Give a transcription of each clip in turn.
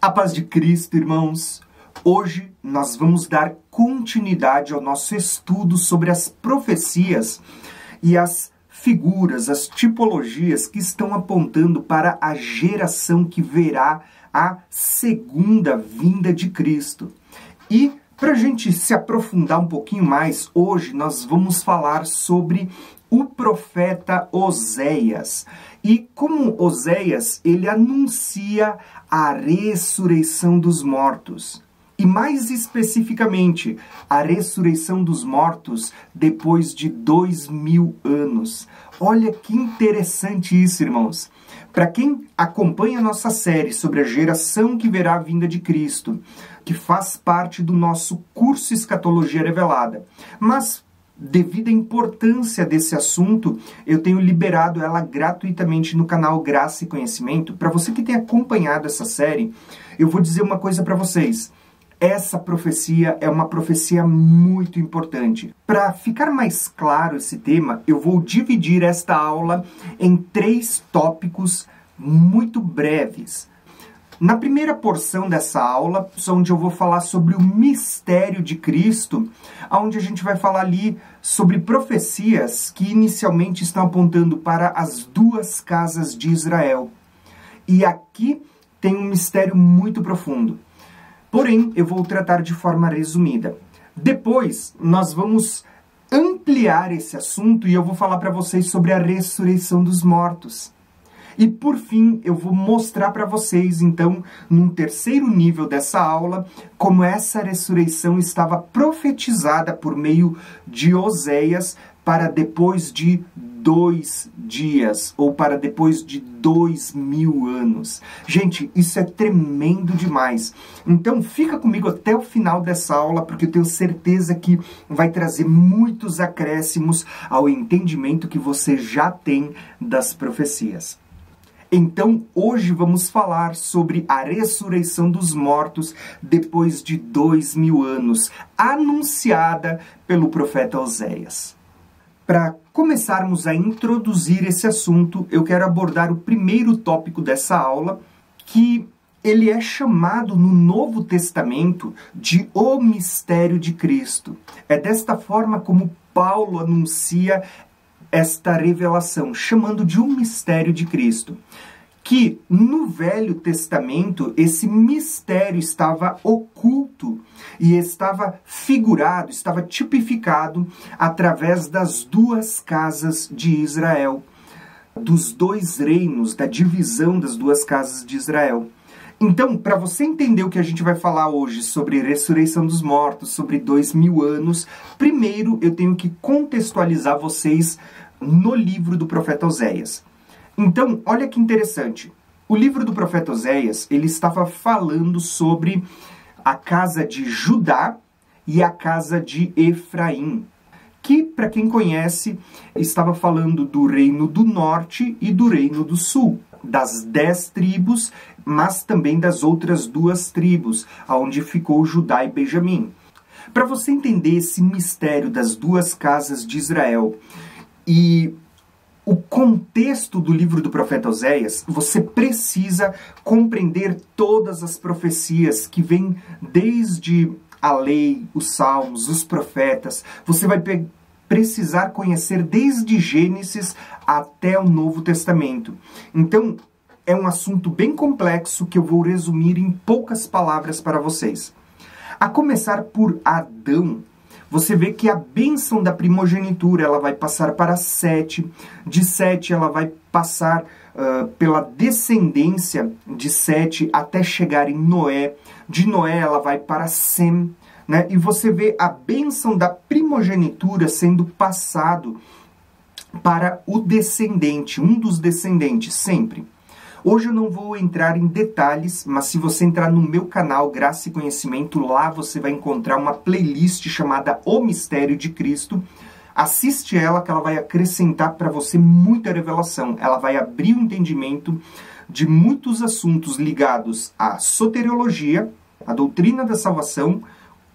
A paz de Cristo, irmãos! Hoje nós vamos dar continuidade ao nosso estudo sobre as profecias e as figuras, as tipologias que estão apontando para a geração que verá a segunda vinda de Cristo. E para a gente se aprofundar um pouquinho mais, hoje nós vamos falar sobre o profeta Oséias. E como Oséias, ele anuncia a ressurreição dos mortos. E mais especificamente, a ressurreição dos mortos depois de 2000 anos. Olha que interessante isso, irmãos. Para quem acompanha a nossa série sobre a geração que verá a vinda de Cristo, que faz parte do nosso curso Escatologia Revelada, mas devido à importância desse assunto, eu tenho liberado ela gratuitamente no canal Graça e Conhecimento. Para você que tem acompanhado essa série, eu vou dizer uma coisa para vocês. Essa profecia é uma profecia muito importante. Para ficar mais claro esse tema, eu vou dividir esta aula em 3 tópicos muito breves. Na primeira porção dessa aula, onde eu vou falar sobre o mistério de Cristo, onde a gente vai falar ali sobre profecias que inicialmente estão apontando para as 2 casas de Israel. E aqui tem um mistério muito profundo. Porém, eu vou tratar de forma resumida. Depois, nós vamos ampliar esse assunto e eu vou falar para vocês sobre a ressurreição dos mortos. E por fim, eu vou mostrar para vocês, então, num terceiro nível dessa aula, como essa ressurreição estava profetizada por meio de Oséias para depois de 2 dias, ou para depois de 2000 anos. Gente, isso é tremendo demais. Então, fica comigo até o final dessa aula, porque eu tenho certeza que vai trazer muitos acréscimos ao entendimento que você já tem das profecias. Então, hoje vamos falar sobre a ressurreição dos mortos depois de 2000 anos, anunciada pelo profeta Oséias. Para começarmos a introduzir esse assunto, eu quero abordar o primeiro tópico dessa aula, que ele é chamado no Novo Testamento de o mistério de Cristo. É desta forma como Paulo anuncia esta revelação, chamando de um mistério de Cristo. Que no Velho Testamento esse mistério estava oculto e estava figurado, estava tipificado através das 2 casas de Israel, dos 2 reinos, da divisão das 2 casas de Israel. Então, para você entender o que a gente vai falar hoje sobre ressurreição dos mortos, sobre 2000 anos, primeiro eu tenho que contextualizar vocês no livro do profeta Oséias. Então, olha que interessante. O livro do profeta Oséias, ele estava falando sobre a casa de Judá e a casa de Efraim, que, para quem conhece, estava falando do reino do norte e do reino do sul, das 10 tribos, mas também das outras 2 tribos, onde ficou Judá e Benjamim. Para você entender esse mistério das 2 casas de Israel e o contexto do livro do profeta Oséias, você precisa compreender todas as profecias que vêm desde a lei, os salmos, os profetas. Você vai precisar conhecer desde Gênesis até o Novo Testamento. Então, é um assunto bem complexo que eu vou resumir em poucas palavras para vocês. A começar por Adão. Você vê que a bênção da primogenitura ela vai passar para Sete, de Sete ela vai passar pela descendência de Sete até chegar em Noé, de Noé ela vai para Sem, né? E você vê a bênção da primogenitura sendo passado para o descendente, um dos descendentes, sempre. Hoje eu não vou entrar em detalhes, mas se você entrar no meu canal Graça e Conhecimento, lá você vai encontrar uma playlist chamada O Mistério de Cristo. Assiste ela, que ela vai acrescentar para você muita revelação. Ela vai abrir o entendimento de muitos assuntos ligados à soteriologia, à doutrina da salvação,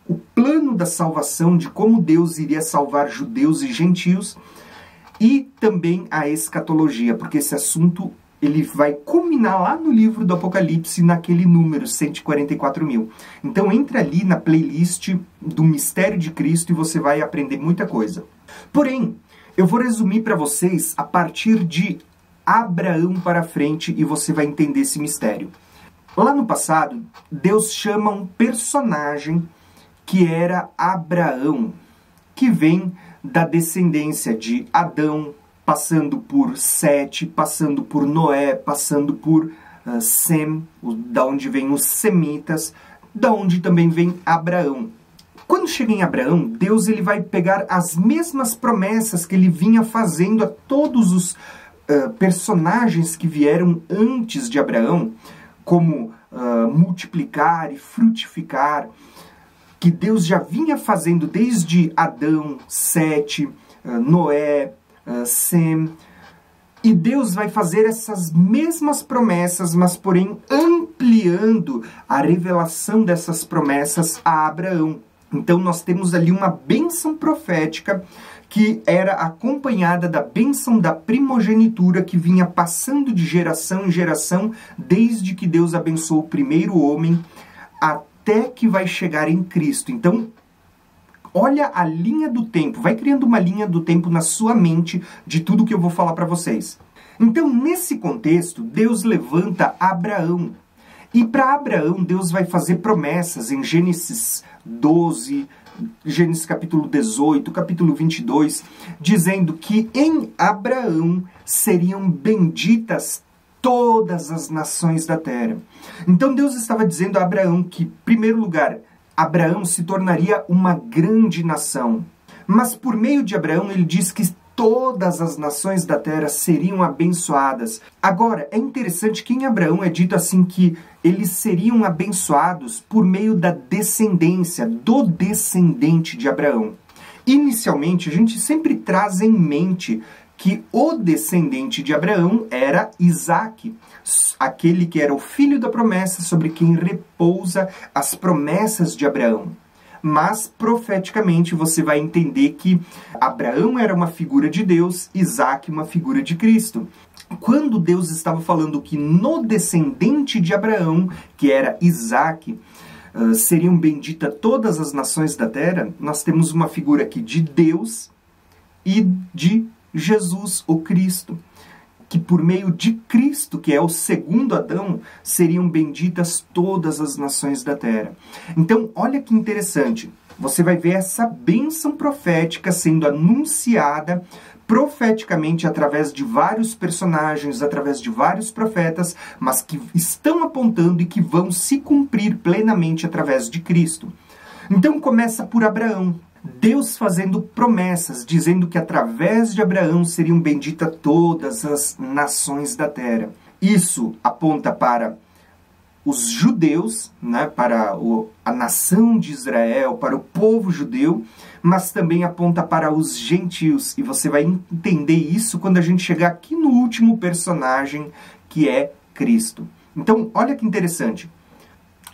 o plano da salvação, de como Deus iria salvar judeus e gentios, e também a escatologia, porque esse assunto ele vai culminar lá no livro do Apocalipse, naquele número, 144.000. Então entra ali na playlist do Mistério de Cristo e você vai aprender muita coisa. Porém, eu vou resumir para vocês a partir de Abraão para frente e você vai entender esse mistério. Lá no passado, Deus chama um personagem que era Abraão, que vem da descendência de Adão, passando por Sete, passando por Noé, passando por Sem, da onde vem os semitas, da onde também vem Abraão. Quando chega em Abraão, Deus ele vai pegar as mesmas promessas que ele vinha fazendo a todos os personagens que vieram antes de Abraão, como multiplicar e frutificar, que Deus já vinha fazendo desde Adão, Sete, Noé, Sem. E Deus vai fazer essas mesmas promessas, mas porém ampliando a revelação dessas promessas a Abraão. Então nós temos ali uma bênção profética que era acompanhada da bênção da primogenitura que vinha passando de geração em geração desde que Deus abençoou o primeiro homem até que vai chegar em Cristo. Então, olha a linha do tempo, vai criando uma linha do tempo na sua mente de tudo que eu vou falar para vocês. Então, nesse contexto, Deus levanta Abraão. E para Abraão, Deus vai fazer promessas em Gênesis 12, Gênesis capítulo 18, capítulo 22, dizendo que em Abraão seriam benditas todas as nações da terra. Então Deus estava dizendo a Abraão que, em primeiro lugar, Abraão se tornaria uma grande nação. Mas por meio de Abraão, ele diz que todas as nações da terra seriam abençoadas. Agora, é interessante que em Abraão é dito assim que eles seriam abençoados por meio da descendência, do descendente de Abraão. Inicialmente, a gente sempre traz em mente que o descendente de Abraão era Isaque, aquele que era o filho da promessa sobre quem repousa as promessas de Abraão. Mas, profeticamente, você vai entender que Abraão era uma figura de Deus, Isaque uma figura de Cristo. Quando Deus estava falando que no descendente de Abraão, que era Isaque, seriam benditas todas as nações da terra, nós temos uma figura aqui de Deus e de Jesus, o Cristo, que por meio de Cristo, que é o segundo Adão, seriam benditas todas as nações da terra. Então, olha que interessante, você vai ver essa bênção profética sendo anunciada profeticamente através de vários personagens, através de vários profetas, mas que estão apontando e que vão se cumprir plenamente através de Cristo. Então, começa por Abraão. Deus fazendo promessas, dizendo que através de Abraão seriam benditas todas as nações da terra. Isso aponta para os judeus, né, para a nação de Israel, para o povo judeu, mas também aponta para os gentios. E você vai entender isso quando a gente chegar aqui no último personagem, que é Cristo. Então, olha que interessante.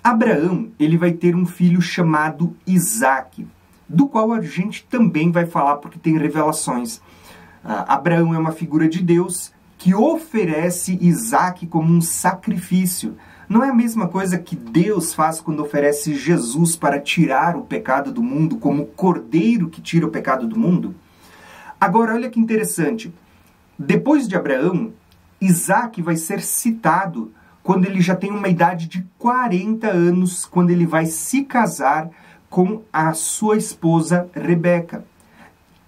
Abraão, ele vai ter um filho chamado Isaque, do qual a gente também vai falar porque tem revelações. Abraão é uma figura de Deus que oferece Isaque como um sacrifício. Não é a mesma coisa que Deus faz quando oferece Jesus para tirar o pecado do mundo, como o cordeiro que tira o pecado do mundo? Agora, olha que interessante. Depois de Abraão, Isaque vai ser citado quando ele já tem uma idade de 40 anos, quando ele vai se casar com a sua esposa Rebeca,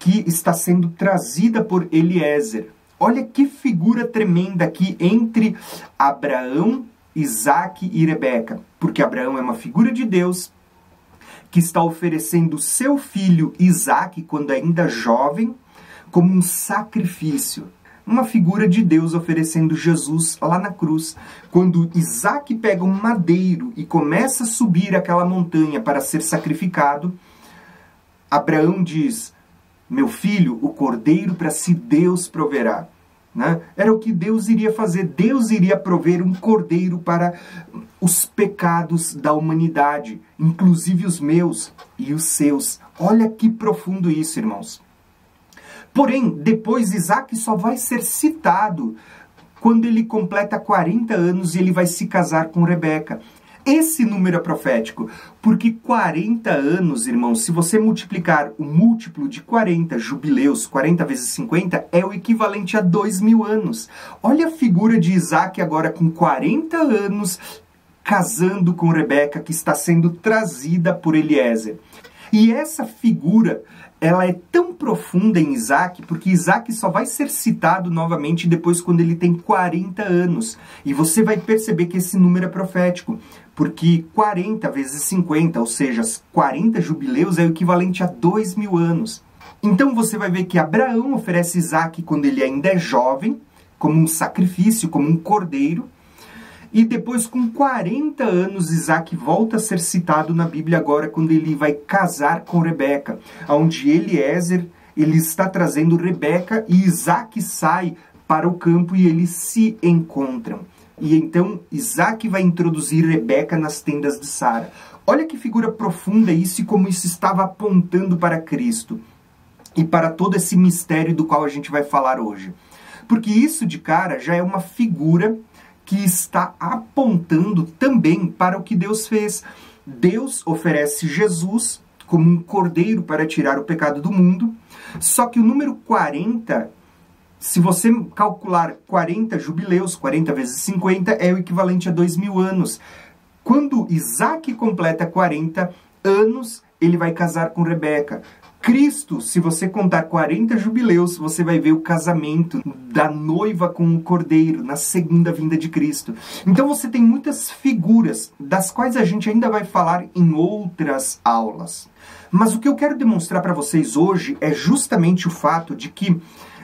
que está sendo trazida por Eliezer. Olha que figura tremenda aqui entre Abraão, Isaque e Rebeca, porque Abraão é uma figura de Deus que está oferecendo seu filho Isaque, quando ainda jovem, como um sacrifício. Uma figura de Deus oferecendo Jesus lá na cruz. Quando Isaque pega um madeiro e começa a subir aquela montanha para ser sacrificado, Abraão diz: meu filho, o cordeiro para si Deus proverá. Né? Era o que Deus iria fazer. Deus iria prover um cordeiro para os pecados da humanidade, inclusive os meus e os seus. Olha que profundo isso, irmãos. Porém, depois Isaque só vai ser citado quando ele completa 40 anos e ele vai se casar com Rebeca. Esse número é profético, porque 40 anos, irmãos, se você multiplicar o múltiplo de 40 jubileus, 40 vezes 50, é o equivalente a 2.000 anos. Olha a figura de Isaac agora com 40 anos, casando com Rebeca, que está sendo trazida por Eliezer. E essa figura, ela é tão profunda em Isaac, porque Isaac só vai ser citado novamente depois quando ele tem 40 anos. E você vai perceber que esse número é profético, porque 40 vezes 50, ou seja, 40 jubileus, é o equivalente a 2.000 anos. Então você vai ver que Abraão oferece Isaac quando ele ainda é jovem, como um sacrifício, como um cordeiro. E depois, com 40 anos, Isaac volta a ser citado na Bíblia agora quando ele vai casar com Rebeca, onde Eliezer ele está trazendo Rebeca e Isaac sai para o campo e eles se encontram. E então Isaac vai introduzir Rebeca nas tendas de Sara. Olha que figura profunda isso e como isso estava apontando para Cristo e para todo esse mistério do qual a gente vai falar hoje. Porque isso de cara já é uma figura que está apontando também para o que Deus fez. Deus oferece Jesus como um cordeiro para tirar o pecado do mundo, só que o número 40, se você calcular 40 jubileus, 40 vezes 50, é o equivalente a 2.000 anos. Quando Isaac completa 40 anos, ele vai casar com Rebeca. Cristo, se você contar 40 jubileus, você vai ver o casamento da noiva com o cordeiro na segunda vinda de Cristo. Então você tem muitas figuras, das quais a gente ainda vai falar em outras aulas. Mas o que eu quero demonstrar para vocês hoje é justamente o fato de que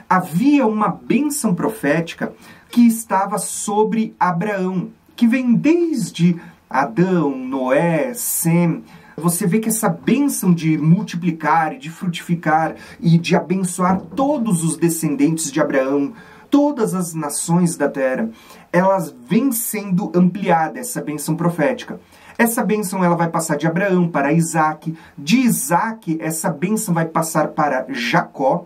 havia uma bênção profética que estava sobre Abraão, que vem desde Adão, Noé, Sem. Você vê que essa bênção de multiplicar, de frutificar e de abençoar todos os descendentes de Abraão, todas as nações da terra, elas vêm sendo ampliada, essa bênção profética. Essa bênção ela vai passar de Abraão para Isaac, de Isaac essa bênção vai passar para Jacó,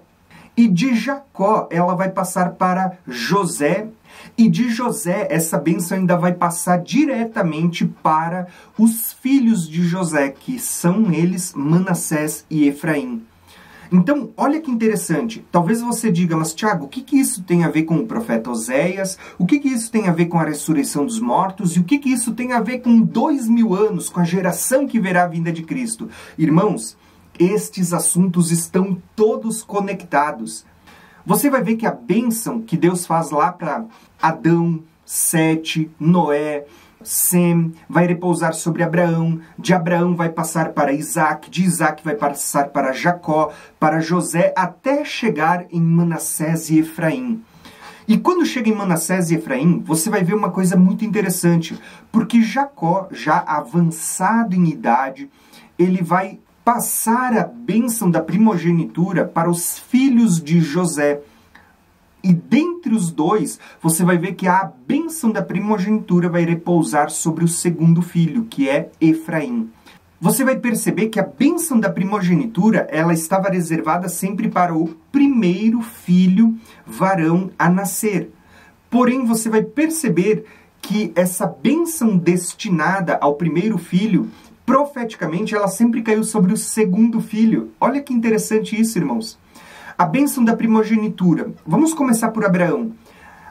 e de Jacó ela vai passar para José, e de José essa bênção ainda vai passar diretamente para os filhos de José, que são eles Manassés e Efraim. Então, olha que interessante. Talvez você diga, mas Tiago, o que isso tem a ver com o profeta Oséias? O que isso tem a ver com a ressurreição dos mortos? E o que isso tem a ver com 2.000 anos, com a geração que verá a vinda de Cristo? Irmãos, estes assuntos estão todos conectados. Você vai ver que a bênção que Deus faz lá para Adão, Sete, Noé, Sem, vai repousar sobre Abraão, de Abraão vai passar para Isaac, de Isaac vai passar para Jacó, para José, até chegar em Manassés e Efraim. E quando chega em Manassés e Efraim, você vai ver uma coisa muito interessante, porque Jacó, já avançado em idade, ele vai passar a bênção da primogenitura para os filhos de José. E dentre os dois, você vai ver que a bênção da primogenitura vai repousar sobre o segundo filho, que é Efraim. Você vai perceber que a bênção da primogenitura, ela estava reservada sempre para o primeiro filho varão a nascer. Porém, você vai perceber que essa bênção destinada ao primeiro filho, profeticamente, ela sempre caiu sobre o segundo filho. Olha que interessante isso, irmãos. A bênção da primogenitura. Vamos começar por Abraão.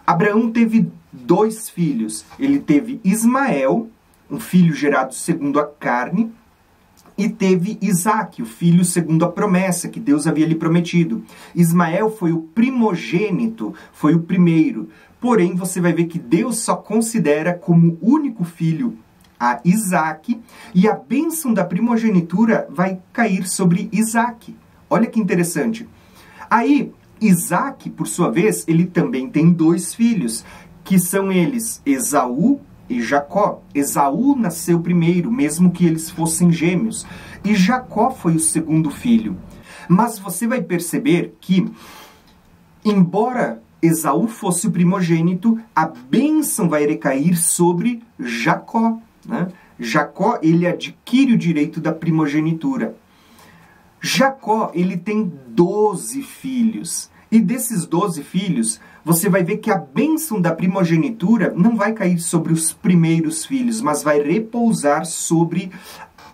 Abraão teve 2 filhos. Ele teve Ismael, um filho gerado segundo a carne, e teve Isaque, o filho segundo a promessa que Deus havia lhe prometido. Ismael foi o primogênito, foi o primeiro. Porém, você vai ver que Deus só considera como único filho a Isaque, e a bênção da primogenitura vai cair sobre Isaque. Olha que interessante. Aí, Isaque, por sua vez, ele também tem 2 filhos, que são eles Esaú e Jacó. Esaú nasceu primeiro, mesmo que eles fossem gêmeos, e Jacó foi o segundo filho. Mas você vai perceber que, embora Esaú fosse o primogênito, a bênção vai recair sobre Jacó, né? Jacó, ele adquire o direito da primogenitura. Jacó, ele tem 12 filhos. E desses 12 filhos, você vai ver que a bênção da primogenitura não vai cair sobre os primeiros filhos, mas vai repousar sobre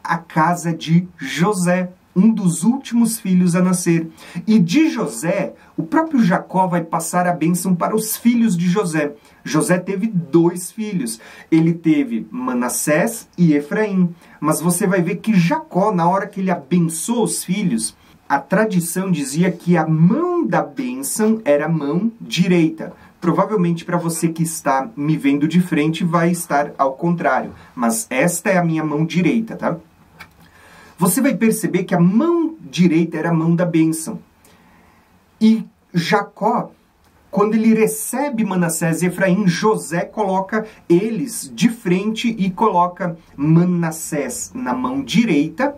a casa de José, um dos últimos filhos a nascer. E de José, o próprio Jacó vai passar a bênção para os filhos de José. José teve 2 filhos. Ele teve Manassés e Efraim. Mas você vai ver que Jacó, na hora que ele abençoou os filhos, a tradição dizia que a mão da bênção era a mão direita. Provavelmente para você que está me vendo de frente vai estar ao contrário. Mas esta é a minha mão direita, tá? Você vai perceber que a mão direita era a mão da bênção. E Jacó, quando ele recebe Manassés e Efraim, José coloca eles de frente e coloca Manassés na mão direita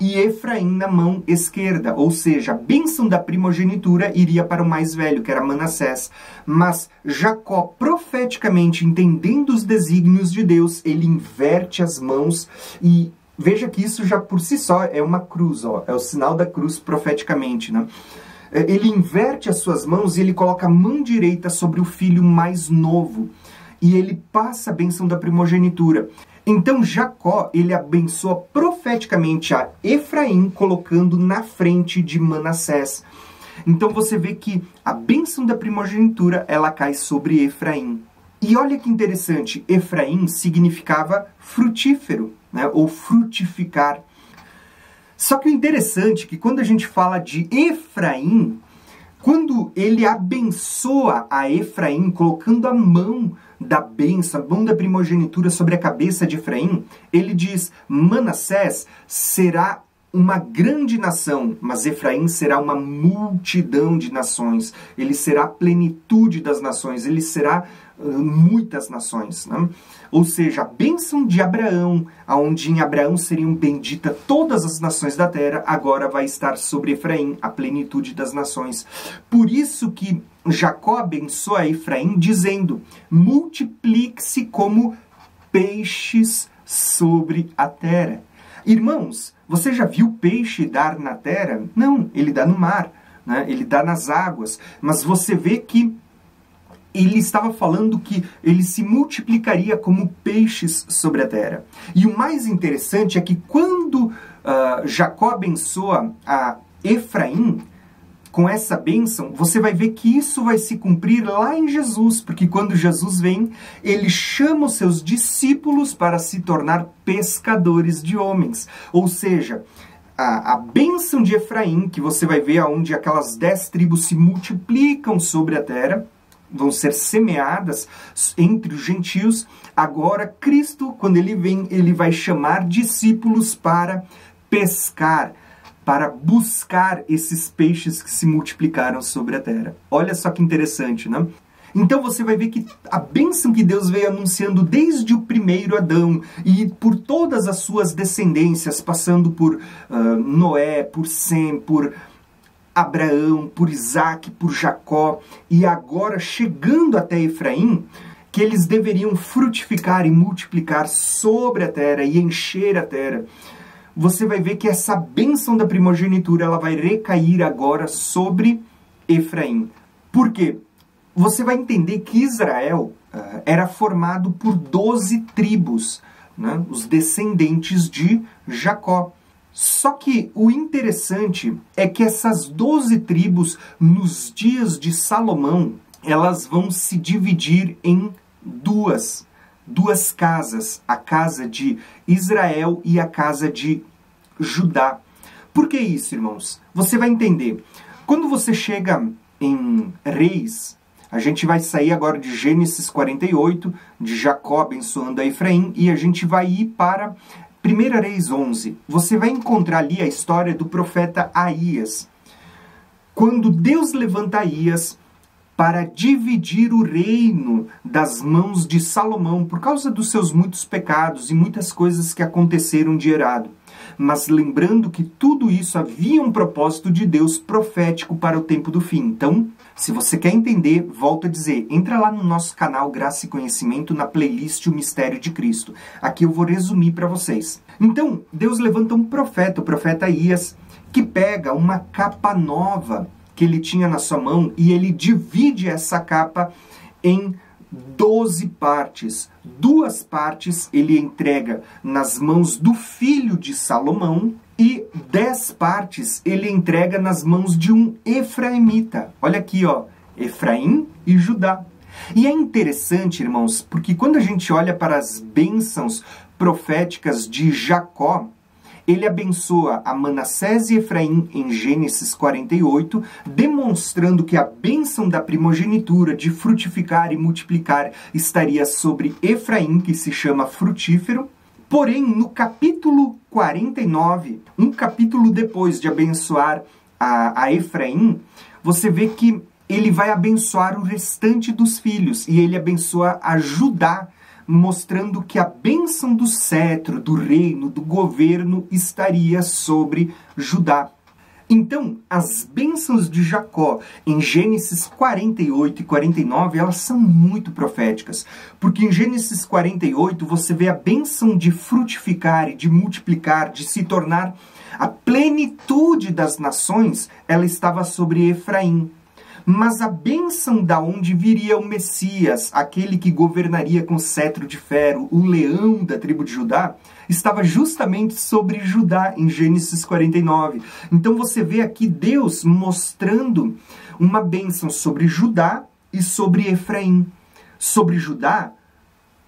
e Efraim na mão esquerda. Ou seja, a bênção da primogenitura iria para o mais velho, que era Manassés. Mas Jacó, profeticamente, entendendo os desígnios de Deus, ele inverte as mãos e veja que isso já por si só é uma cruz, ó, é o sinal da cruz profeticamente, né? Ele inverte as suas mãos e ele coloca a mão direita sobre o filho mais novo. E ele passa a bênção da primogenitura. Então Jacó, ele abençoa profeticamente a Efraim, colocando na frente de Manassés. Então você vê que a bênção da primogenitura, ela cai sobre Efraim. E olha que interessante, Efraim significava frutífero, né, ou frutificar. Só que o interessante é que quando a gente fala de Efraim, quando ele abençoa a Efraim, colocando a mão da bênção, a mão da primogenitura sobre a cabeça de Efraim, ele diz, Manassés será uma grande nação, mas Efraim será uma multidão de nações. Ele será a plenitude das nações, ele será muitas nações, né? Ou seja, a bênção de Abraão, onde em Abraão seriam benditas todas as nações da terra, agora vai estar sobre Efraim, a plenitude das nações. Por isso que Jacó abençoa Efraim, dizendo, multiplique-se como peixes sobre a terra. Irmãos, você já viu peixe dar na terra? Não, ele dá no mar, né? Ele dá nas águas. Mas você vê que ele estava falando que ele se multiplicaria como peixes sobre a terra. E o mais interessante é que quando Jacó abençoa a Efraim, com essa bênção, você vai ver que isso vai se cumprir lá em Jesus, porque quando Jesus vem, ele chama os seus discípulos para se tornar pescadores de homens. Ou seja, a bênção de Efraim, que você vai ver onde aquelas 10 tribos se multiplicam sobre a terra, vão ser semeadas entre os gentios. Agora, Cristo, quando ele vem, ele vai chamar discípulos para pescar, para buscar esses peixes que se multiplicaram sobre a terra. Olha só que interessante, né? Então você vai ver que a bênção que Deus veio anunciando desde o primeiro Adão e por todas as suas descendências, passando por Noé, por Sem, por Abraão, por Isaac, por Jacó, e agora chegando até Efraim, que eles deveriam frutificar e multiplicar sobre a terra e encher a terra. Você vai ver que essa bênção da primogenitura ela vai recair agora sobre Efraim. Por quê? Você vai entender que Israel era formado por 12 tribos, né? Os descendentes de Jacó. Só que o interessante é que essas 12 tribos, nos dias de Salomão, elas vão se dividir em duas casas, a casa de Israel e a casa de Judá. Por que isso, irmãos? Você vai entender. Quando você chega em Reis, a gente vai sair agora de Gênesis 48, de Jacó abençoando a Efraim, e a gente vai ir para 1 Reis 11. Você vai encontrar ali a história do profeta Aías. Quando Deus levanta Aías para dividir o reino das mãos de Salomão por causa dos seus muitos pecados e muitas coisas que aconteceram de errado. Mas lembrando que tudo isso havia um propósito de Deus profético para o tempo do fim. Então, se você quer entender, volto a dizer, entra lá no nosso canal Graça e Conhecimento, na playlist O Mistério de Cristo. Aqui eu vou resumir para vocês. Então, Deus levanta um profeta, o profeta Aías, que pega uma capa nova que ele tinha na sua mão e ele divide essa capa em 12 partes. 2 partes ele entrega nas mãos do filho de Salomão e 10 partes ele entrega nas mãos de um efraimita. Olha aqui, ó, Efraim e Judá. E é interessante, irmãos, porque quando a gente olha para as bênçãos proféticas de Jacó, ele abençoa a Manassés e Efraim em Gênesis 48, demonstrando que a bênção da primogenitura de frutificar e multiplicar estaria sobre Efraim, que se chama frutífero. Porém, no capítulo 49, um capítulo depois de abençoar a Efraim, você vê que ele vai abençoar o restante dos filhos, e ele abençoa a Judá, mostrando que a bênção do cetro, do reino, do governo estaria sobre Judá. Então, as bênçãos de Jacó em Gênesis 48 e 49, elas são muito proféticas, porque em Gênesis 48 você vê a bênção de frutificar e de multiplicar, de se tornar a plenitude das nações, ela estava sobre Efraim. Mas a bênção da onde viria o Messias, aquele que governaria com cetro de ferro, o leão da tribo de Judá, estava justamente sobre Judá, em Gênesis 49. Então você vê aqui Deus mostrando uma bênção sobre Judá e sobre Efraim. Sobre Judá,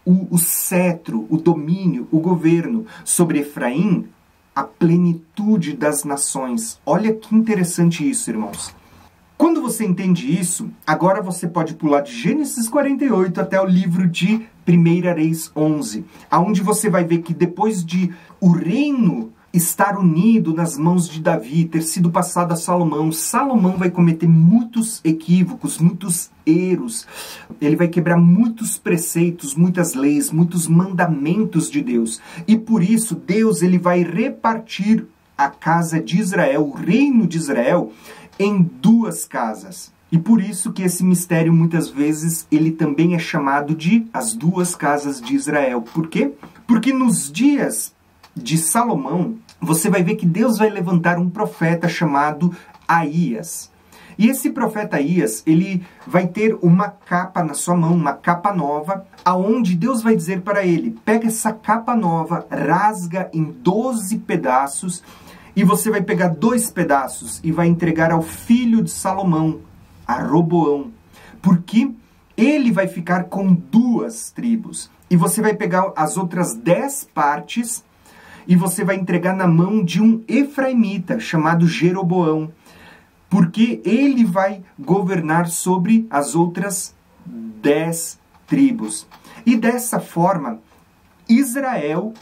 o cetro, o domínio, o governo. Sobre Efraim, a plenitude das nações. Olha que interessante isso, irmãos. Quando você entende isso, agora você pode pular de Gênesis 48 até o livro de 1 Reis 11, aonde você vai ver que depois de o reino estar unido nas mãos de Davi, ter sido passado a Salomão, Salomão vai cometer muitos equívocos, muitos erros, ele vai quebrar muitos preceitos, muitas leis, muitos mandamentos de Deus. E por isso Deus ele vai repartir a casa de Israel, o reino de Israel, em 2 casas. E por isso que esse mistério, muitas vezes, ele também é chamado de as 2 casas de Israel. Por quê? Porque nos dias de Salomão, você vai ver que Deus vai levantar um profeta chamado Aías. E esse profeta Aías, ele vai ter uma capa na sua mão, uma capa nova, aonde Deus vai dizer para ele, pega essa capa nova, rasga em 12 pedaços, e você vai pegar 2 pedaços e vai entregar ao filho de Salomão, a Roboão, porque ele vai ficar com 2 tribos. E você vai pegar as outras 10 partes e você vai entregar na mão de um efraimita chamado Jeroboão, porque ele vai governar sobre as outras 10 tribos. E dessa forma, Israel,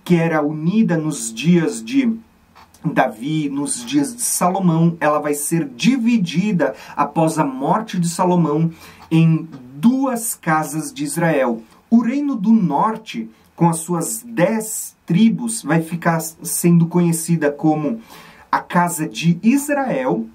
que era unida nos dias de Davi, nos dias de Salomão, ela vai ser dividida após a morte de Salomão em 2 casas de Israel. O reino do norte, com as suas 10 tribos, vai ficar sendo conhecida como a casa de Israel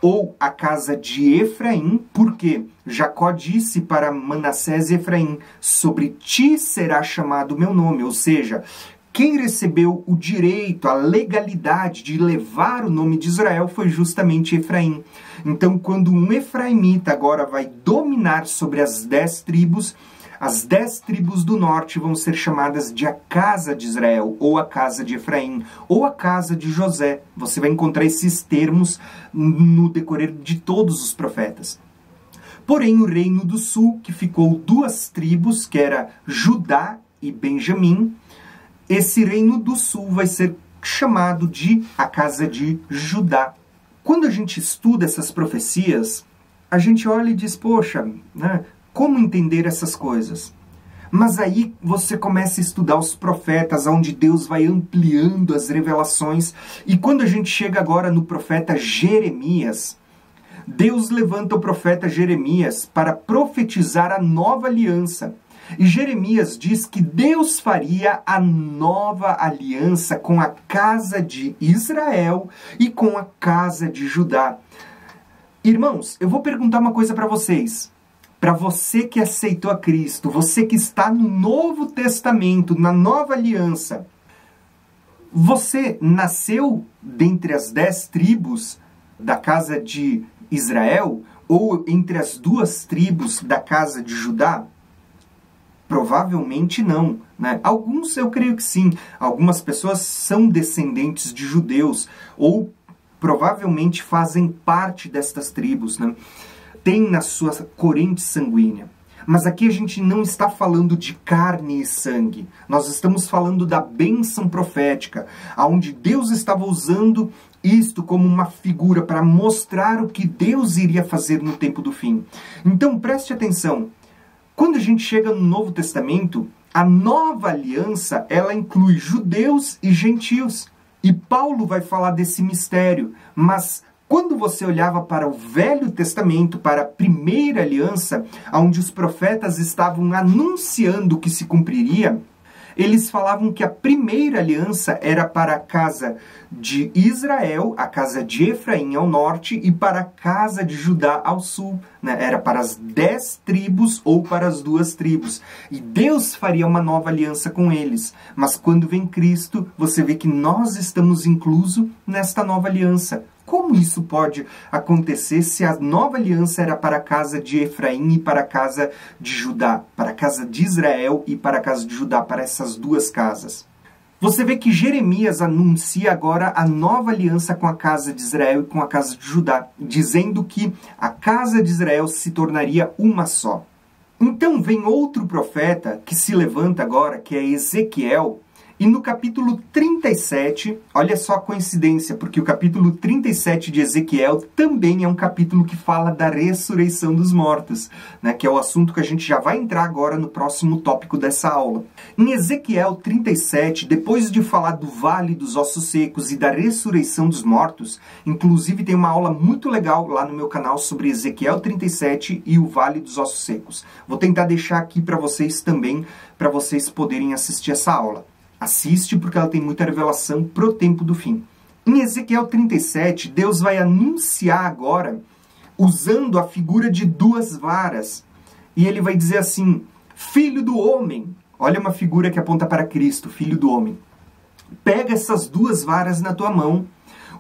ou a casa de Efraim, porque Jacó disse para Manassés e Efraim, sobre ti será chamado meu nome, ou seja, quem recebeu o direito, a legalidade de levar o nome de Israel foi justamente Efraim. Então, quando um efraimita agora vai dominar sobre as 10 tribos, as 10 tribos do norte vão ser chamadas de a casa de Israel, ou a casa de Efraim, ou a casa de José. Você vai encontrar esses termos no decorrer de todos os profetas. Porém, o reino do sul, que ficou 2 tribos, que era Judá e Benjamim, esse reino do sul vai ser chamado de a casa de Judá. Quando a gente estuda essas profecias, a gente olha e diz, poxa, né, como entender essas coisas? Mas aí você começa a estudar os profetas, onde Deus vai ampliando as revelações. E quando a gente chega agora no profeta Jeremias, Deus levanta o profeta Jeremias para profetizar a nova aliança. E Jeremias diz que Deus faria a nova aliança com a casa de Israel e com a casa de Judá. Irmãos, eu vou perguntar uma coisa para vocês. Para você que aceitou a Cristo, você que está no Novo Testamento, na nova aliança, você nasceu dentre as 10 tribos da casa de Israel ou entre as duas tribos da casa de Judá? Provavelmente não, né? Alguns eu creio que sim. Algumas pessoas são descendentes de judeus ou provavelmente fazem parte destas tribos, né? Tem na sua corrente sanguínea. Mas aqui a gente não está falando de carne e sangue. Nós estamos falando da bênção profética, onde Deus estava usando isto como uma figura para mostrar o que Deus iria fazer no tempo do fim. Então preste atenção. Quando a gente chega no Novo Testamento, a nova aliança, ela inclui judeus e gentios. E Paulo vai falar desse mistério. Mas quando você olhava para o Velho Testamento, para a primeira aliança, onde os profetas estavam anunciando o que se cumpriria, eles falavam que a primeira aliança era para a casa de Israel, a casa de Efraim ao norte, e para a casa de Judá ao sul, né? Era para as 10 tribos ou para as 2 tribos. E Deus faria uma nova aliança com eles. Mas quando vem Cristo, você vê que nós estamos inclusos nesta nova aliança. Como isso pode acontecer se a nova aliança era para a casa de Efraim e para a casa de Judá, para a casa de Israel e para a casa de Judá, para essas 2 casas? Você vê que Jeremias anuncia agora a nova aliança com a casa de Israel e com a casa de Judá, dizendo que a casa de Israel se tornaria uma só. Então vem outro profeta que se levanta agora, que é Ezequiel. E no capítulo 37, olha só a coincidência, porque o capítulo 37 de Ezequiel também é um capítulo que fala da ressurreição dos mortos, né, que é o assunto que a gente já vai entrar agora no próximo tópico dessa aula. Em Ezequiel 37, depois de falar do Vale dos Ossos Secos e da ressurreição dos mortos, inclusive tem uma aula muito legal lá no meu canal sobre Ezequiel 37 e o Vale dos Ossos Secos. Vou tentar deixar aqui para vocês também, para vocês poderem assistir essa aula. Assiste porque ela tem muita revelação pro tempo do fim. Em Ezequiel 37, Deus vai anunciar agora, usando a figura de 2 varas. E ele vai dizer assim, filho do homem. Olha uma figura que aponta para Cristo, filho do homem. Pega essas 2 varas na tua mão.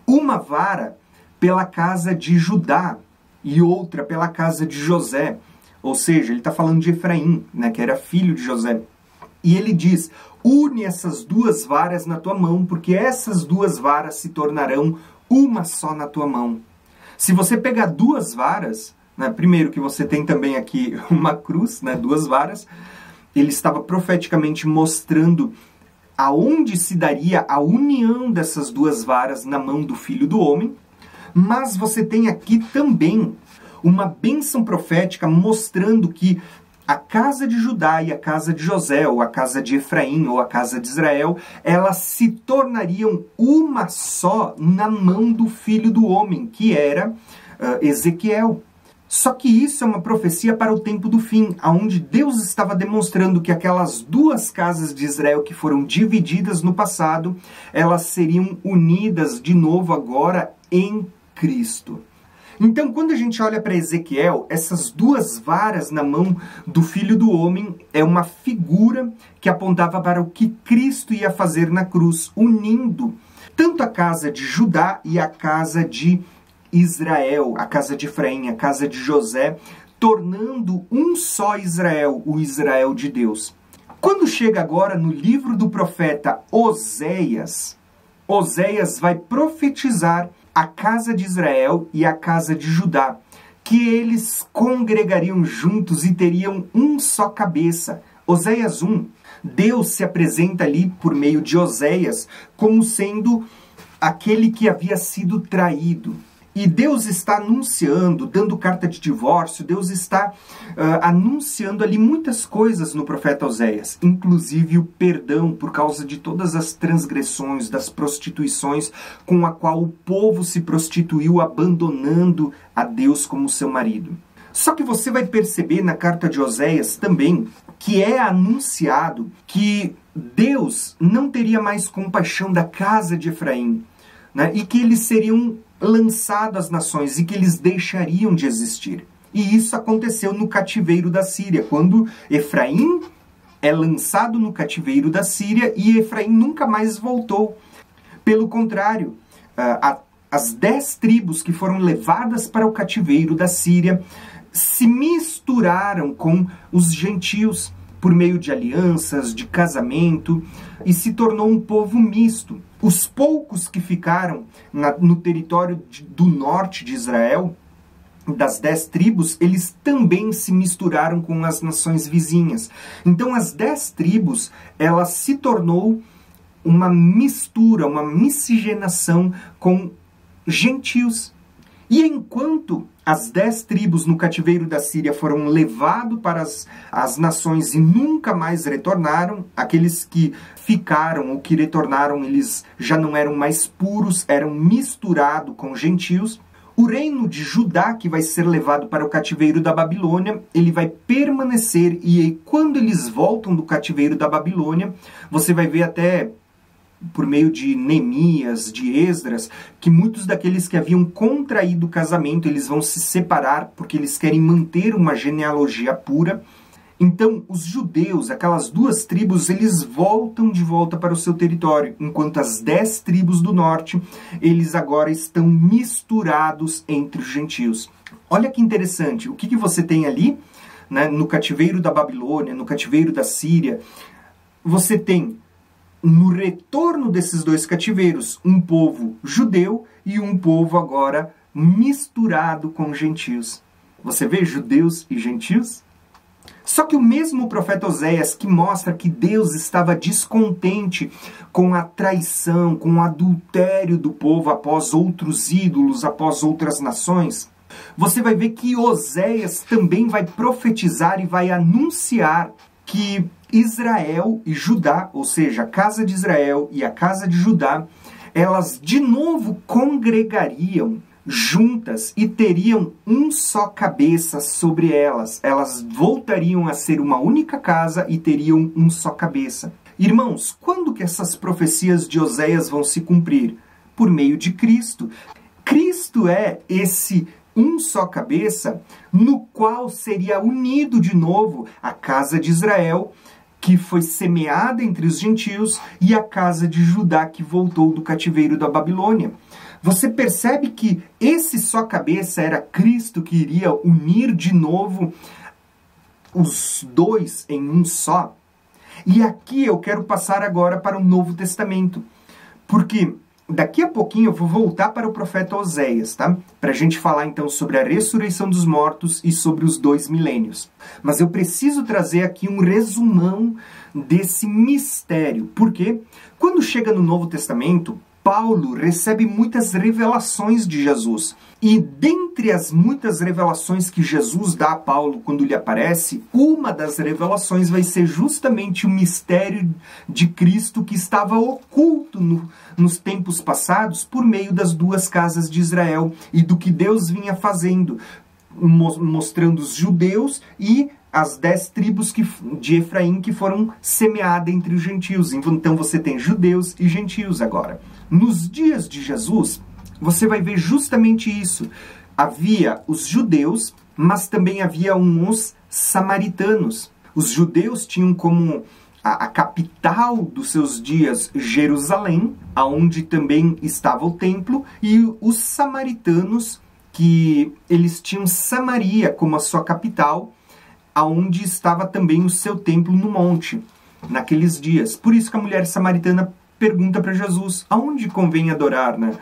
Uma vara pela casa de Judá e outra pela casa de José. Ou seja, ele está falando de Efraim, né, que era filho de José. E ele diz, une essas 2 varas na tua mão, porque essas 2 varas se tornarão uma só na tua mão. Se você pegar 2 varas, né, primeiro que você tem também aqui uma cruz, né, 2 varas, ele estava profeticamente mostrando aonde se daria a união dessas 2 varas na mão do Filho do Homem, mas você tem aqui também uma bênção profética mostrando que a casa de Judá e a casa de José, ou a casa de Efraim, ou a casa de Israel, elas se tornariam uma só na mão do Filho do Homem, que era Ezequiel. Só que isso é uma profecia para o tempo do fim, onde Deus estava demonstrando que aquelas 2 casas de Israel que foram divididas no passado, elas seriam unidas de novo agora em Cristo. Então, quando a gente olha para Ezequiel, essas 2 varas na mão do Filho do Homem é uma figura que apontava para o que Cristo ia fazer na cruz, unindo tanto a casa de Judá e a casa de Israel, a casa de Efraim, a casa de José, tornando um só Israel, o Israel de Deus. Quando chega agora no livro do profeta Oséias, Oséias vai profetizar a casa de Israel e a casa de Judá, que eles congregariam juntos e teriam um só cabeça. Oséias 1, Deus se apresenta ali por meio de Oséias como sendo aquele que havia sido traído. E Deus está anunciando, dando carta de divórcio, Deus está anunciando ali muitas coisas no profeta Oséias, inclusive o perdão por causa de todas as transgressões, das prostituições com a qual o povo se prostituiu, abandonando a Deus como seu marido. Só que você vai perceber na carta de Oséias também que é anunciado que Deus não teria mais compaixão da casa de Efraim, né? E que eles seriam lançados às nações e que eles deixariam de existir. E isso aconteceu no cativeiro da Síria, quando Efraim é lançado no cativeiro da Síria e Efraim nunca mais voltou. Pelo contrário, as 10 tribos que foram levadas para o cativeiro da Síria se misturaram com os gentios por meio de alianças, de casamento, e se tornou um povo misto. Os poucos que ficaram no território do norte de Israel, das 10 tribos, eles também se misturaram com as nações vizinhas. Então as 10 tribos, ela se tornou uma mistura, uma miscigenação com gentios. E enquanto as 10 tribos no cativeiro da Síria foram levados para as nações e nunca mais retornaram, aqueles que ficaram ou que retornaram, eles já não eram mais puros, eram misturados com gentios. O reino de Judá, que vai ser levado para o cativeiro da Babilônia, ele vai permanecer, e quando eles voltam do cativeiro da Babilônia, você vai ver até por meio de Neemias, de Esdras, que muitos daqueles que haviam contraído o casamento, eles vão se separar porque eles querem manter uma genealogia pura. Então, os judeus, aquelas 2 tribos, eles voltam de volta para o seu território, enquanto as 10 tribos do norte, eles agora estão misturados entre os gentios. Olha que interessante, o que você tem ali, né, no cativeiro da Babilônia, no cativeiro da Síria? Você tem, no retorno desses 2 cativeiros, um povo judeu e um povo agora misturado com gentios. Você vê judeus e gentios? Só que o mesmo profeta Oséias, que mostra que Deus estava descontente com a traição, com o adultério do povo após outros ídolos, após outras nações, você vai ver que Oséias também vai profetizar e vai anunciar que Israel e Judá, ou seja, a casa de Israel e a casa de Judá, elas de novo congregariam juntas e teriam um só cabeça sobre elas. Elas voltariam a ser uma única casa e teriam um só cabeça. Irmãos, quando que essas profecias de Oséias vão se cumprir? Por meio de Cristo. Cristo é esse um só cabeça, no qual seria unido de novo a casa de Israel, que foi semeada entre os gentios, e a casa de Judá, que voltou do cativeiro da Babilônia. Você percebe que esse só cabeça era Cristo, que iria unir de novo os 2 em um só? E aqui eu quero passar agora para o Novo Testamento, porque daqui a pouquinho eu vou voltar para o profeta Oséias, tá? Para a gente falar então sobre a ressurreição dos mortos e sobre os 2 milênios. Mas eu preciso trazer aqui um resumão desse mistério, porque quando chega no Novo Testamento, Paulo recebe muitas revelações de Jesus. E dentre as muitas revelações que Jesus dá a Paulo quando lhe aparece, uma das revelações vai ser justamente o mistério de Cristo que estava oculto nos tempos passados por meio das 2 casas de Israel e do que Deus vinha fazendo, mostrando os judeus e as 10 tribos de Efraim que foram semeadas entre os gentios. Então você tem judeus e gentios agora. Nos dias de Jesus, você vai ver justamente isso. Havia os judeus, mas também havia os samaritanos. Os judeus tinham como a capital dos seus dias Jerusalém, aonde também estava o templo, e os samaritanos, que eles tinham Samaria como a sua capital, aonde estava também o seu templo no monte, naqueles dias. Por isso que a mulher samaritana pergunta para Jesus, aonde convém adorar, né?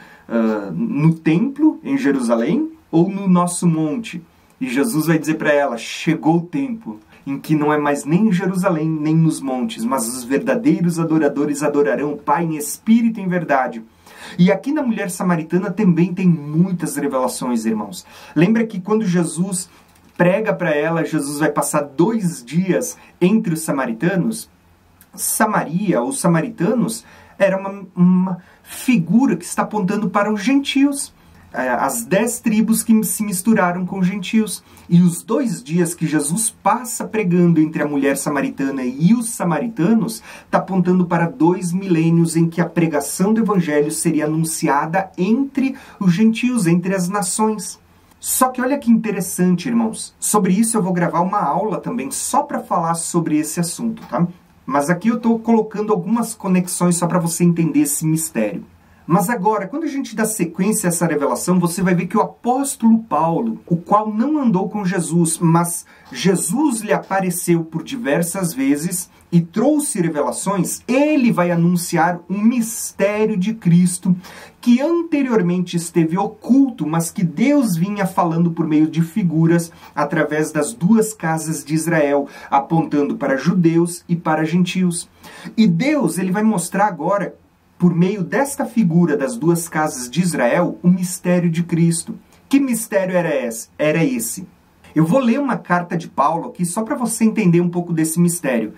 No templo, em Jerusalém, ou no nosso monte? E Jesus vai dizer para ela, chegou o tempo em que não é mais nem em Jerusalém, nem nos montes, mas os verdadeiros adoradores adorarão o Pai em espírito e em verdade. E aqui na mulher samaritana também tem muitas revelações, irmãos. Lembra que quando Jesus prega para ela, Jesus vai passar 2 dias entre os samaritanos? Samaria, os samaritanos, era uma figura que está apontando para os gentios. As 10 tribos que se misturaram com os gentios. E os 2 dias que Jesus passa pregando entre a mulher samaritana e os samaritanos, está apontando para 2 milênios em que a pregação do evangelho seria anunciada entre os gentios, entre as nações. Só que olha que interessante, irmãos. Sobre isso eu vou gravar uma aula também, só para falar sobre esse assunto, tá? Mas aqui eu estou colocando algumas conexões só para você entender esse mistério. Mas agora, quando a gente dá sequência a essa revelação, você vai ver que o apóstolo Paulo, o qual não andou com Jesus, mas Jesus lhe apareceu por diversas vezes e trouxe revelações, ele vai anunciar um mistério de Cristo que anteriormente esteve oculto, mas que Deus vinha falando por meio de figuras através das duas casas de Israel, apontando para judeus e para gentios. E Deus, ele vai mostrar agora, por meio desta figura das duas casas de Israel, o mistério de Cristo. Que mistério era esse? Eu vou ler uma carta de Paulo aqui só para você entender um pouco desse mistério.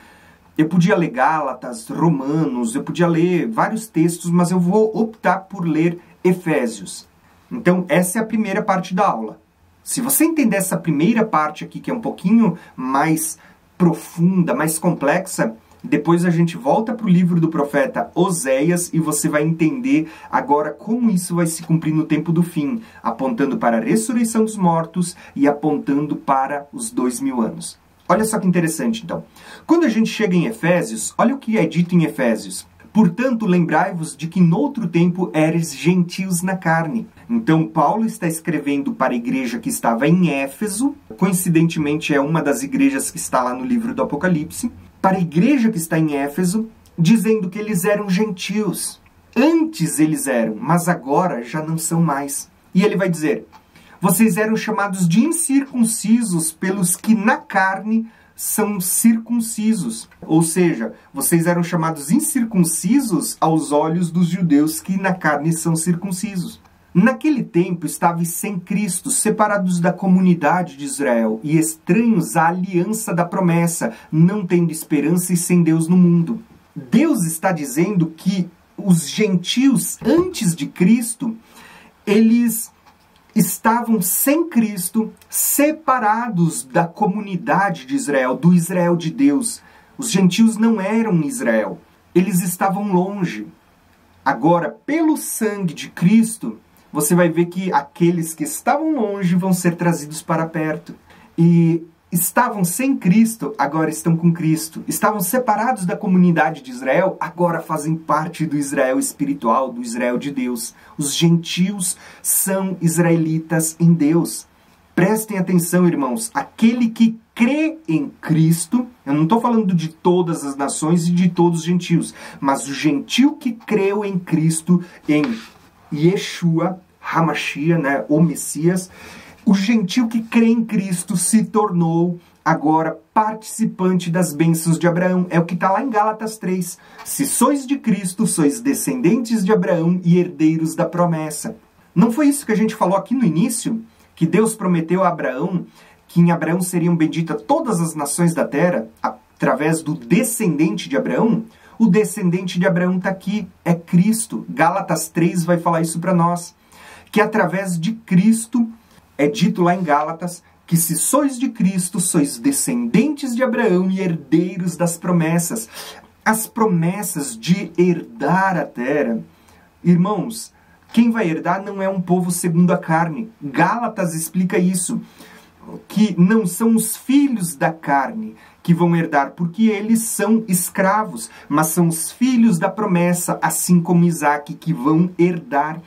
Eu podia ler Gálatas, Romanos, eu podia ler vários textos, mas eu vou optar por ler Efésios. Então, essa é a primeira parte da aula. Se você entender essa primeira parte aqui, que é um pouquinho mais profunda, mais complexa, depois a gente volta para o livro do profeta Oséias e você vai entender agora como isso vai se cumprir no tempo do fim, apontando para a ressurreição dos mortos e apontando para os 2000 anos. Olha só que interessante, então. Quando a gente chega em Efésios, olha o que é dito em Efésios. Portanto, lembrai-vos de que noutro tempo eres gentios na carne. Então, Paulo está escrevendo para a igreja que estava em Éfeso, coincidentemente é uma das igrejas que está lá no livro do Apocalipse, para a igreja que está em Éfeso, dizendo que eles eram gentios. Antes eles eram, mas agora já não são mais. E ele vai dizer, vocês eram chamados de incircuncisos pelos que na carne são circuncisos. Ou seja, vocês eram chamados incircuncisos aos olhos dos judeus que na carne são circuncisos. Naquele tempo estáveis sem Cristo, separados da comunidade de Israel e estranhos à aliança da promessa, não tendo esperança e sem Deus no mundo. Deus está dizendo que os gentios, antes de Cristo, eles estavam sem Cristo, separados da comunidade de Israel, do Israel de Deus. Os gentios não eram Israel, eles estavam longe. Agora, pelo sangue de Cristo, você vai ver que aqueles que estavam longe vão ser trazidos para perto. E estavam sem Cristo, agora estão com Cristo. Estavam separados da comunidade de Israel, agora fazem parte do Israel espiritual, do Israel de Deus. Os gentios são israelitas em Deus. Prestem atenção, irmãos. Aquele que crê em Cristo, eu não estou falando de todas as nações e de todos os gentios, mas o gentio que creu em Cristo, em Yeshua, Hamashia, né, o Messias, o gentio que crê em Cristo se tornou agora participante das bênçãos de Abraão. É o que está lá em Gálatas 3. Se sois de Cristo, sois descendentes de Abraão e herdeiros da promessa. Não foi isso que a gente falou aqui no início? Que Deus prometeu a Abraão que em Abraão seriam benditas todas as nações da terra através do descendente de Abraão? O descendente de Abraão está aqui, é Cristo. Gálatas 3 vai falar isso para nós. Que através de Cristo, é dito lá em Gálatas, que se sois de Cristo, sois descendentes de Abraão e herdeiros das promessas. As promessas de herdar a terra. Irmãos, quem vai herdar não é um povo segundo a carne. Gálatas explica isso. Que não são os filhos da carne que vão herdar, porque eles são escravos, mas são os filhos da promessa, assim como Isaac, que vão herdar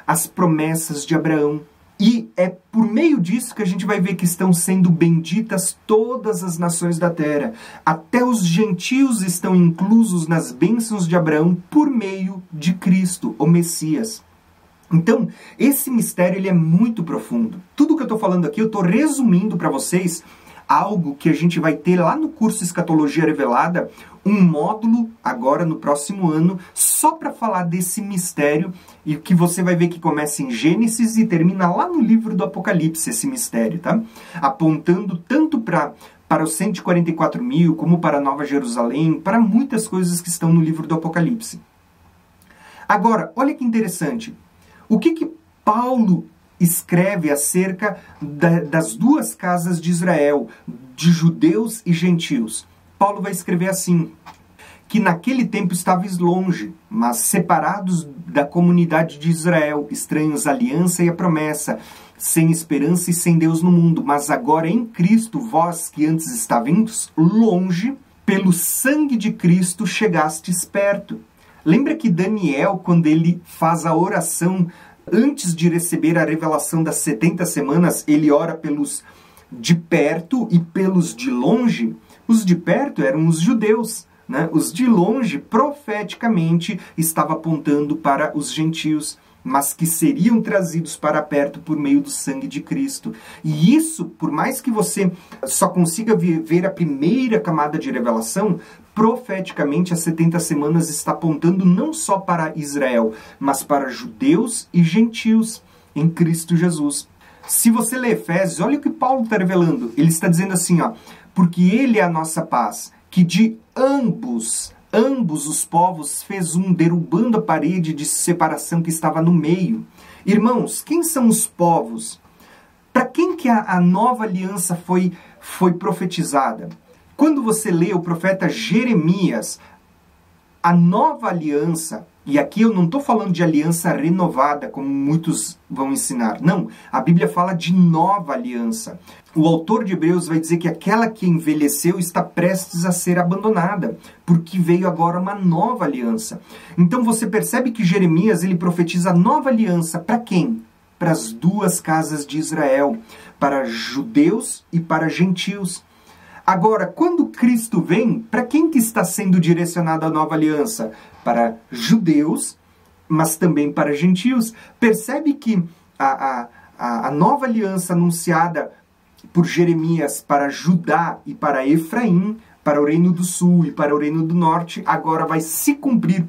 as promessas de Abraão. E é por meio disso que a gente vai ver que estão sendo benditas todas as nações da terra. Até os gentios estão inclusos nas bênçãos de Abraão por meio de Cristo, o Messias. Então, esse mistério ele é muito profundo. Tudo que eu estou falando aqui, eu estou resumindo para vocês algo que a gente vai ter lá no curso Escatologia Revelada, um módulo agora no próximo ano, só para falar desse mistério, e que você vai ver que começa em Gênesis e termina lá no livro do Apocalipse, esse mistério, tá? Apontando tanto para os 144 mil, como para Nova Jerusalém, para muitas coisas que estão no livro do Apocalipse. Agora, olha que interessante. O que Paulo escreve acerca das duas casas de Israel, de judeus e gentios? Paulo vai escrever assim, que naquele tempo estáveis longe, mas separados da comunidade de Israel, estranhos à aliança e à promessa, sem esperança e sem Deus no mundo, mas agora em Cristo, vós que antes estavais longe, pelo sangue de Cristo chegastes perto. Lembra que Daniel, quando ele faz a oração antes de receber a revelação das 70 semanas, ele ora pelos de perto e pelos de longe? Os de perto eram os judeus, né? Os de longe, profeticamente, estava apontando para os gentios, mas que seriam trazidos para perto por meio do sangue de Cristo. E isso, por mais que você só consiga ver a primeira camada de revelação, profeticamente as 70 semanas está apontando não só para Israel, mas para judeus e gentios em Cristo Jesus. Se você ler Efésios, olha o que Paulo está revelando. Ele está dizendo assim, ó, porque ele é a nossa paz, que de ambos os povos fez um, derrubando a parede de separação que estava no meio. Irmãos, quem são os povos? Para quem que a nova aliança foi profetizada? Quando você lê o profeta Jeremias, a nova aliança, e aqui eu não estou falando de aliança renovada, como muitos vão ensinar. Não, a Bíblia fala de nova aliança. O autor de Hebreus vai dizer que aquela que envelheceu está prestes a ser abandonada, porque veio agora uma nova aliança. Então você percebe que Jeremias ele profetiza a nova aliança para quem? Para as duas casas de Israel, para judeus e para gentios. Agora, quando Cristo vem, para quem que está sendo direcionada a nova aliança? Para judeus, mas também para gentios. Percebe que a nova aliança anunciada por Jeremias para Judá e para Efraim, para o reino do sul e para o reino do norte, agora vai se cumprir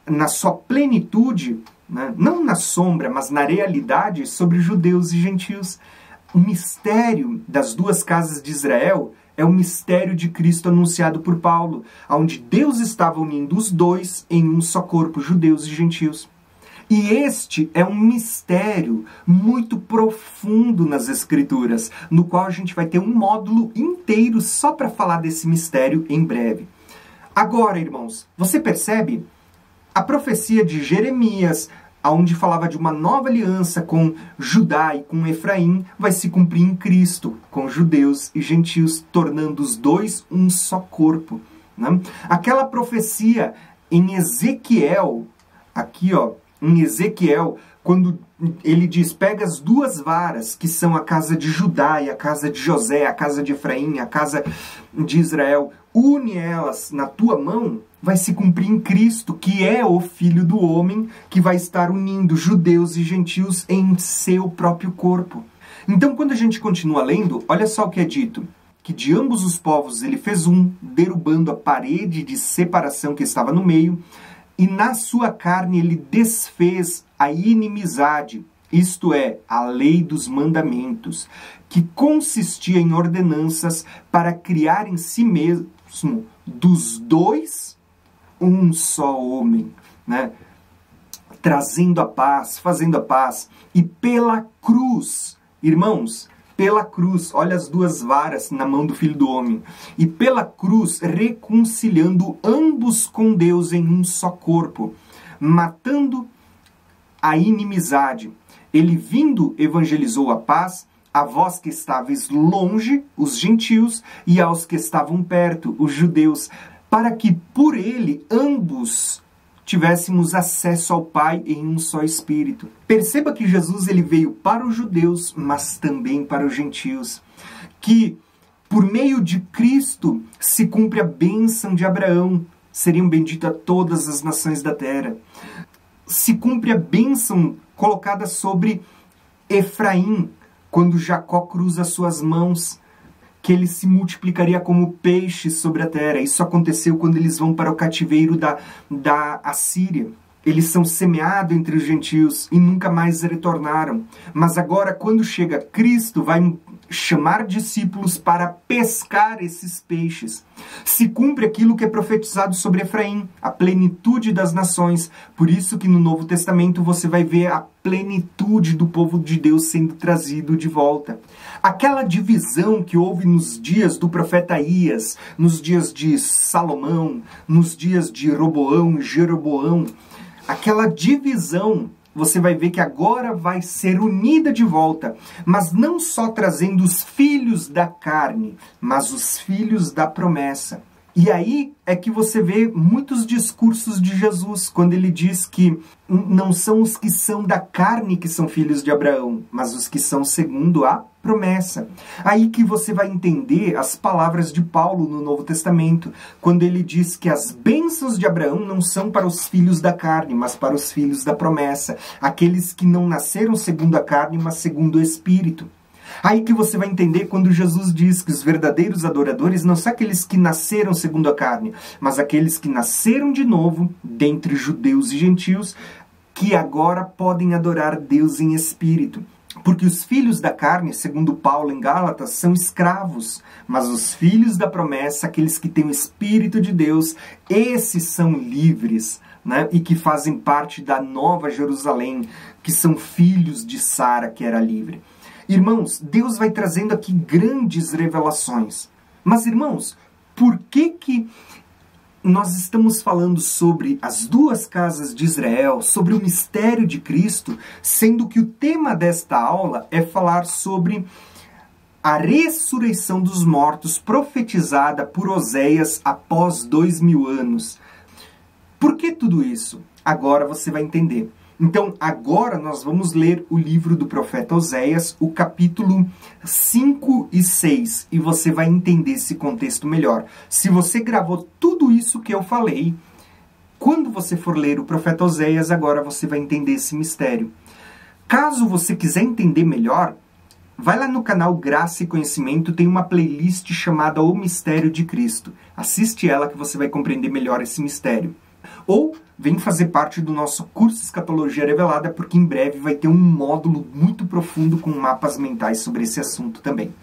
na sua plenitude, né? Não na sombra, mas na realidade, sobre judeus e gentios. O mistério das duas casas de Israel é o mistério de Cristo anunciado por Paulo, onde Deus estava unindo os dois em um só corpo, judeus e gentios. E este é um mistério muito profundo nas Escrituras, no qual a gente vai ter um módulo inteiro só para falar desse mistério em breve. Agora, irmãos, você percebe? A profecia de Jeremias, onde falava de uma nova aliança com Judá e com Efraim, vai se cumprir em Cristo, com judeus e gentios, tornando os dois um só corpo, né? Aquela profecia em Ezequiel, aqui ó, em Ezequiel, quando ele diz, pega as duas varas, que são a casa de Judá e a casa de José, a casa de Efraim, a casa de Israel, une elas na tua mão, vai se cumprir em Cristo, que é o Filho do Homem, que vai estar unindo judeus e gentios em seu próprio corpo. Então, quando a gente continua lendo, olha só o que é dito, que de ambos os povos ele fez um, derrubando a parede de separação que estava no meio, e na sua carne ele desfez a inimizade, isto é, a lei dos mandamentos, que consistia em ordenanças para criar em si mesmo dos dois um só homem, né? Trazendo a paz, fazendo a paz, e pela cruz, irmãos, pela cruz, olha as duas varas na mão do Filho do Homem, e pela cruz reconciliando ambos com Deus em um só corpo, matando a inimizade. Ele vindo evangelizou a paz a vós que estáveis longe, os gentios, e aos que estavam perto, os judeus, para que por ele ambos tivéssemos acesso ao Pai em um só Espírito. Perceba que Jesus ele veio para os judeus, mas também para os gentios. Que por meio de Cristo se cumpre a bênção de Abraão. Seriam benditas todas as nações da terra. Se cumpre a bênção colocada sobre Efraim, quando Jacó cruza suas mãos, que ele se multiplicaria como peixes sobre a terra. Isso aconteceu quando eles vão para o cativeiro da Assíria. Eles são semeados entre os gentios e nunca mais retornaram. Mas agora, quando chega Cristo, vai chamar discípulos para pescar esses peixes. Se cumpre aquilo que é profetizado sobre Efraim, a plenitude das nações. Por isso que no Novo Testamento você vai ver a plenitude do povo de Deus sendo trazido de volta. Aquela divisão que houve nos dias do profeta Aías, nos dias de Salomão, nos dias de Roboão e Jeroboão, aquela divisão, você vai ver que agora vai ser unida de volta, mas não só trazendo os filhos da carne, mas os filhos da promessa. E aí é que você vê muitos discursos de Jesus, quando ele diz que não são os que são da carne que são filhos de Abraão, mas os que são segundo a promessa. Aí que você vai entender as palavras de Paulo no Novo Testamento, quando ele diz que as bênçãos de Abraão não são para os filhos da carne, mas para os filhos da promessa, aqueles que não nasceram segundo a carne, mas segundo o Espírito. Aí que você vai entender quando Jesus diz que os verdadeiros adoradores não são aqueles que nasceram segundo a carne, mas aqueles que nasceram de novo, dentre judeus e gentios, que agora podem adorar Deus em espírito. Porque os filhos da carne, segundo Paulo em Gálatas, são escravos, mas os filhos da promessa, aqueles que têm o Espírito de Deus, esses são livres, né? E que fazem parte da Nova Jerusalém, que são filhos de Sara, que era livre. Irmãos, Deus vai trazendo aqui grandes revelações. Mas, irmãos, por que nós estamos falando sobre as duas casas de Israel, sobre o mistério de Cristo, sendo que o tema desta aula é falar sobre a ressurreição dos mortos profetizada por Oséias após 2000 anos? Por que tudo isso? Agora você vai entender. Então, agora nós vamos ler o livro do profeta Oséias, o capítulo 5 e 6, e você vai entender esse contexto melhor. Se você gravou tudo isso que eu falei, quando você for ler o profeta Oséias, agora você vai entender esse mistério. Caso você quiser entender melhor, vai lá no canal Graça e Conhecimento, tem uma playlist chamada O Mistério de Cristo. Assiste ela que você vai compreender melhor esse mistério. Ou vem fazer parte do nosso curso Escatologia Revelada, porque em breve vai ter um módulo muito profundo com mapas mentais sobre esse assunto também.